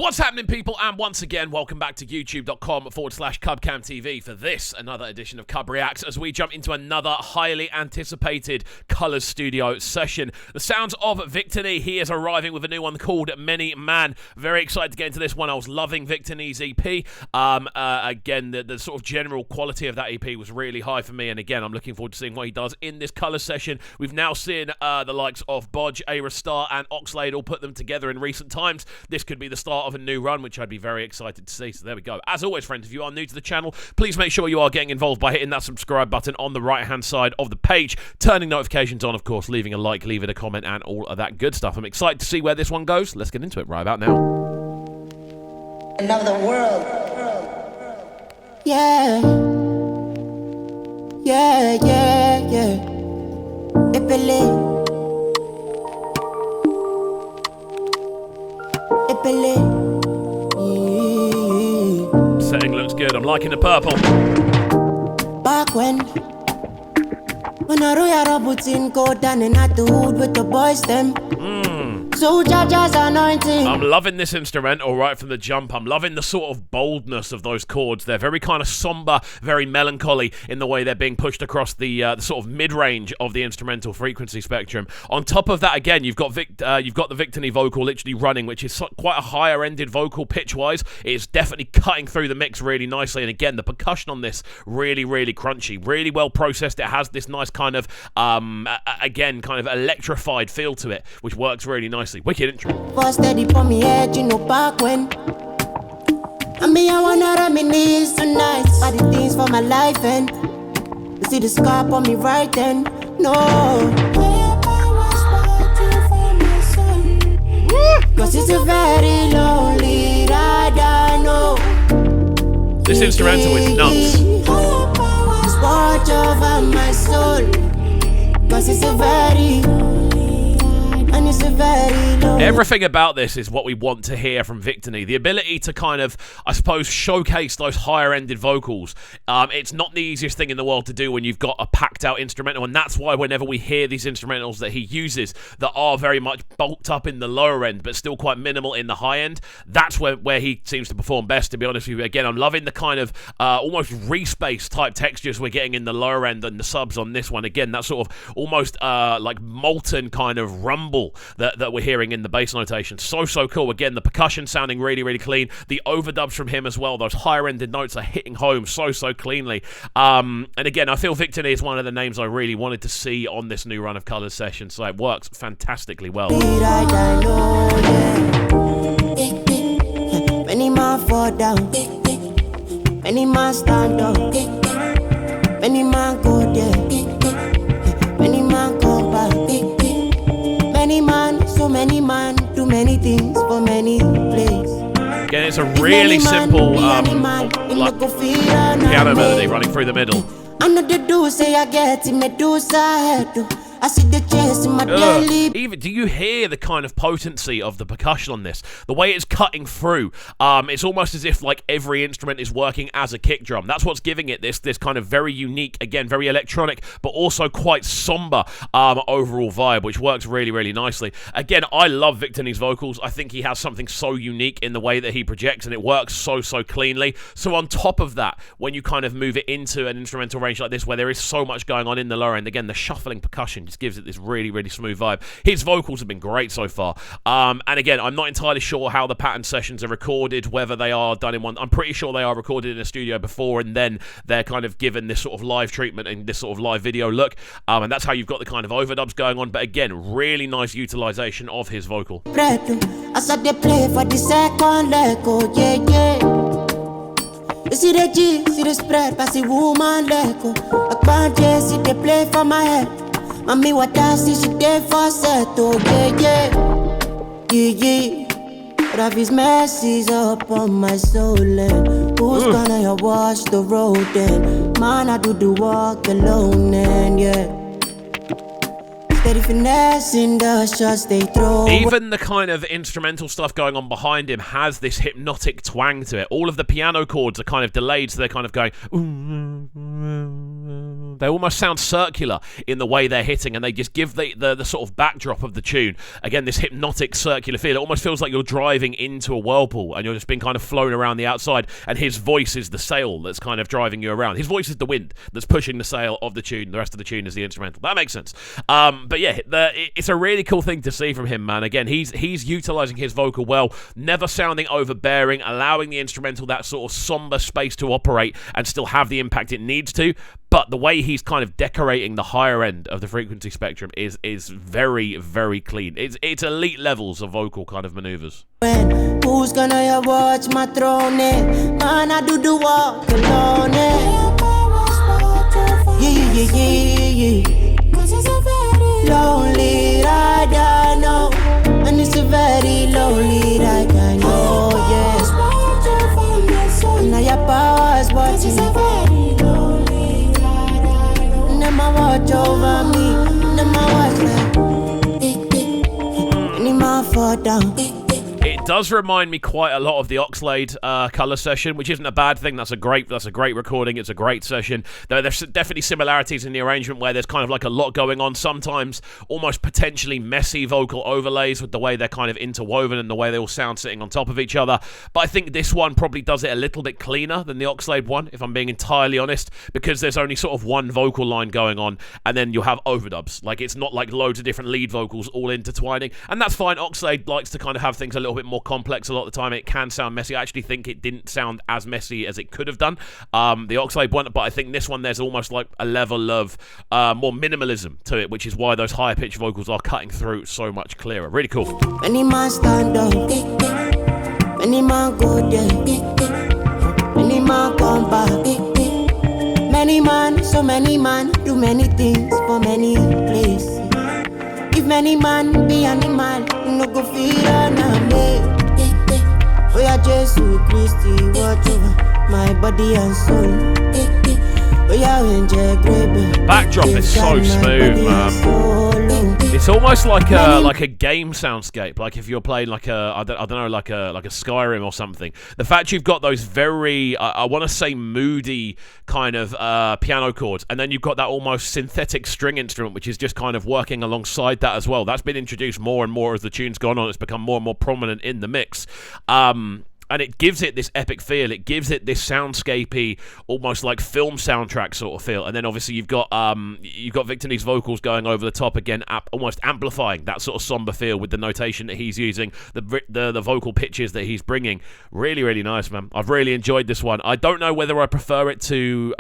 What's happening, people? And once again, welcome back to youtube.com/CubCamTV for this, another edition of CubReacts, as we jump into another highly anticipated Colours Studio session. The sounds of Victony. He is arriving with a new one called Many Man. Very excited to get into this one. I was loving Victony's EP. Again, the sort of general quality of that EP was really high for me, and again, I'm looking forward to seeing what he does in this Colours session. We've now seen the likes of Bodge, Trickstar, and Oxlade all put them together in recent times. This could be the start of a new run, which I'd be very excited to see. So there we go. As always, friends, if you are new to the channel, please make sure you are getting involved by hitting that subscribe button on the right-hand side of the page, turning notifications on, of course, leaving a like, leaving a comment, and all of that good stuff. I'm excited to see where this one goes. Let's get into it right about now. Another world. Yeah. Yeah, yeah, yeah. Epele. Setting looks good. I'm liking the purple. Back when I roll Robertson go down and at the hood with the boys them. So Jaja's anointing. I'm loving this instrumental right from the jump. I'm loving the sort of boldness of those chords. They're very kind of somber, very melancholy in the way they're being pushed across the sort of mid-range of the instrumental frequency spectrum. On top of that, again, you've got the Victony vocal literally running, which is quite a higher-ended vocal pitch-wise. It's definitely cutting through the mix really nicely. And again, the percussion on this really, really crunchy, really well processed. It has this nice kind of again, kind of electrified feel to it, which works really nicely. Wicked intro. For steady for me head, you know, back when I wanna reminisce tonight. All the things for my life, and you see the scar on me right then. No, cause it's a very lonely ride, I know. This instrumental is nuts. Watch over my soul, cause it's a very Everything about this is what we want to hear from Victony. The ability to kind of, I suppose, showcase those higher-ended vocals. It's not the easiest thing in the world to do when you've got a packed-out instrumental, and that's why whenever we hear these instrumentals that he uses that are very much bulked up in the lower end, but still quite minimal in the high end, that's where he seems to perform best, to be honest with you. Again, I'm loving the kind of almost respace type textures we're getting in the lower end and the subs on this one. Again, that sort of almost like molten kind of rumble that we're hearing in the bass notation. So cool. Again, the percussion sounding really, really clean. The overdubs from him as well. Those higher-ended notes are hitting home so cleanly. And again, I feel Victony is one of the names I really wanted to see on this new run of Colours sessions, so it works fantastically well. Many man fall down, many man stand up, many man go there, many man come back. Many man, so many man, do many things for many places. Again, it's a really simple like piano melody running through the middle. I know the do say I get in Medusa head. I see the chest in my daily. Even, do you hear the kind of potency of the percussion on this? The way it's cutting through. It's almost as if like every instrument is working as a kick drum. That's what's giving it this kind of very unique, again, very electronic, but also quite somber overall vibe, which works really, really nicely. Again, I love Victony's vocals. I think he has something so unique in the way that he projects, and it works so cleanly. So on top of that, when you kind of move it into an instrumental range like this, where there is so much going on in the lower end, again, the shuffling percussion gives it this really, really smooth vibe. His vocals have been great so far. And again, I'm not entirely sure how the pattern sessions are recorded, whether they are done in one. I'm pretty sure they are recorded in a studio before, and then they're kind of given this sort of live treatment and this sort of live video look. And that's how you've got the kind of overdubs going on. But again, really nice utilization of his vocal. As I play for the second leg, oh yeah, yeah. You see the G, see the spread, pass the woman leg, oh. I can't just see the play for my head. Mommy, what I see, she did for set, oh yeah, yeah. But I've his mercies up on my soul, and who's gonna wash the road, and man, I do the walk alone, and yeah. Steady finessing the shots they throw. Even the kind of instrumental stuff going on behind him has this hypnotic twang to it. All of the piano chords are kind of delayed, so they're kind of going They almost sound circular in the way they're hitting, and they just give the sort of backdrop of the tune. Again, this hypnotic circular feel. It almost feels like you're driving into a whirlpool and you're just being kind of flown around the outside, and his voice is the sail that's kind of driving you around. His voice is the wind that's pushing the sail of the tune. The rest of the tune is the instrumental. That makes sense. But yeah, it's a really cool thing to see from him, man. Again, he's utilizing his vocal well, never sounding overbearing, allowing the instrumental that sort of somber space to operate and still have the impact it needs to. But the way he's kind of decorating the higher end of the frequency spectrum is very, very clean. It's elite levels of vocal kind of maneuvers. Who's gonna watch my throne? Man, I do the walk alone. Yeah. Cause it's a very lonely ride, I know. And it's a very lonely ride, I know, yes. And now your power's watching. Never watch over me, never watch me. Any man fall down. It does remind me quite a lot of the Oxlade Colour session, which isn't a bad thing. That's a great recording. It's a great session. There's definitely similarities in the arrangement where there's kind of like a lot going on. Sometimes almost potentially messy vocal overlays with the way they're kind of interwoven and the way they all sound sitting on top of each other. But I think this one probably does it a little bit cleaner than the Oxlade one, if I'm being entirely honest, because there's only sort of one vocal line going on, and then you'll have overdubs. Like, it's not like loads of different lead vocals all intertwining, and that's fine. Oxlade likes to kind of have things a little bit more complex a lot of the time. It can sound messy. I actually think it didn't sound as messy as it could have done, the Oxlade one, but I think this one there's almost like a level of more minimalism to it, which is why those higher pitched vocals are cutting through so much clearer. Really cool. Any man stand up, any man go there, any man come back. Many man, so many man do many things for many places. If many man be animal, you no go feel on me. Oh yeah, Jesus Christi, watch over my body and soul. Oh yeah, enjoy baby. Backdrop is so smooth, man. It's almost like a game soundscape. Like if you're playing like I don't know, like a Skyrim or something. The fact you've got those very I want to say moody kind of piano chords, and then you've got that almost synthetic string instrument, which is just kind of working alongside that as well. That's been introduced more and more as the tune's gone on. It's become more and more prominent in the mix. And it gives it this epic feel. It gives it this soundscapey, almost like film soundtrack sort of feel. And then obviously you've got Victony's vocals going over the top again, almost amplifying that sort of somber feel with the notation that he's using, the vocal pitches that he's bringing. Really, really nice, man. I've really enjoyed this one. I don't know whether I prefer it to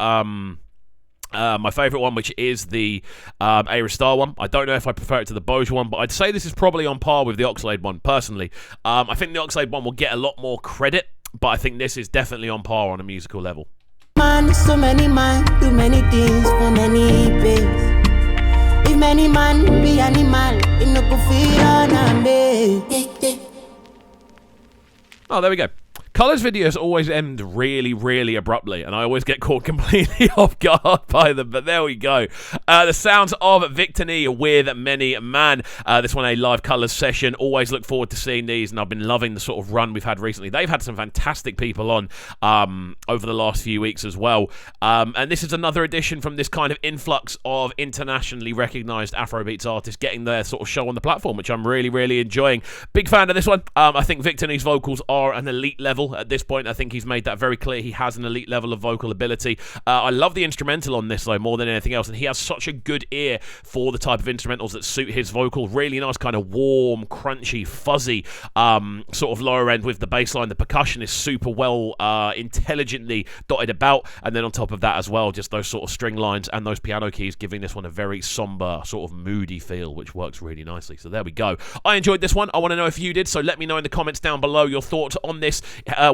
my favourite one, which is the A-Star one. I don't know if I prefer it to the Bose one, but I'd say this is probably on par with the Oxlade one, personally. I think the Oxlade one will get a lot more credit, but I think this is definitely on par on a musical level. Man, so many man do many things for many ways. If many man be animal, you no go feel on me. Oh, there we go. Colours videos always end really, really abruptly, and I always get caught completely off guard by them, but there we go. The sounds of Victony with Many Man. This one a live Colours session. Always look forward to seeing these, and I've been loving the sort of run we've had recently. They've had some fantastic people on over the last few weeks as well. And this is another edition from this kind of influx of internationally recognised Afrobeats artists getting their sort of show on the platform, which I'm really, really enjoying. Big fan of this one. I think Victony's vocals are an elite level. At this point, I think he's made that very clear. He has an elite level of vocal ability. I love the instrumental on this, though, more than anything else, and he has such a good ear for the type of instrumentals that suit his vocal. Really nice, kind of warm, crunchy, fuzzy sort of lower end with the bass line. The percussion is super well, intelligently dotted about, and then on top of that as well, just those sort of string lines and those piano keys giving this one a very somber, sort of moody feel, which works really nicely. So there we go. I enjoyed this one. I want to know if you did, so let me know in the comments down below your thoughts on this.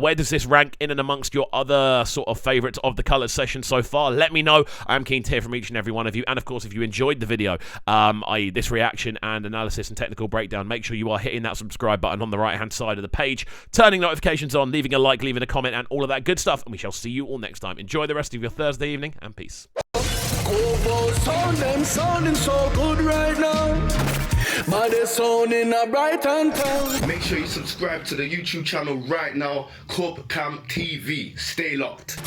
Where does this rank in and amongst your other sort of favourites of the Colours session so far? Let me know. I'm keen to hear from each and every one of you. And of course, if you enjoyed the video, i.e. this reaction and analysis and technical breakdown, make sure you are hitting that subscribe button on the right hand side of the page, turning notifications on, leaving a like, leaving a comment, and all of that good stuff. And we shall see you all next time. Enjoy the rest of your Thursday evening, and peace. Sounding so good right now. My sound in a Brighton town. Make sure you subscribe to the YouTube channel right now, CubCamTV. Stay locked.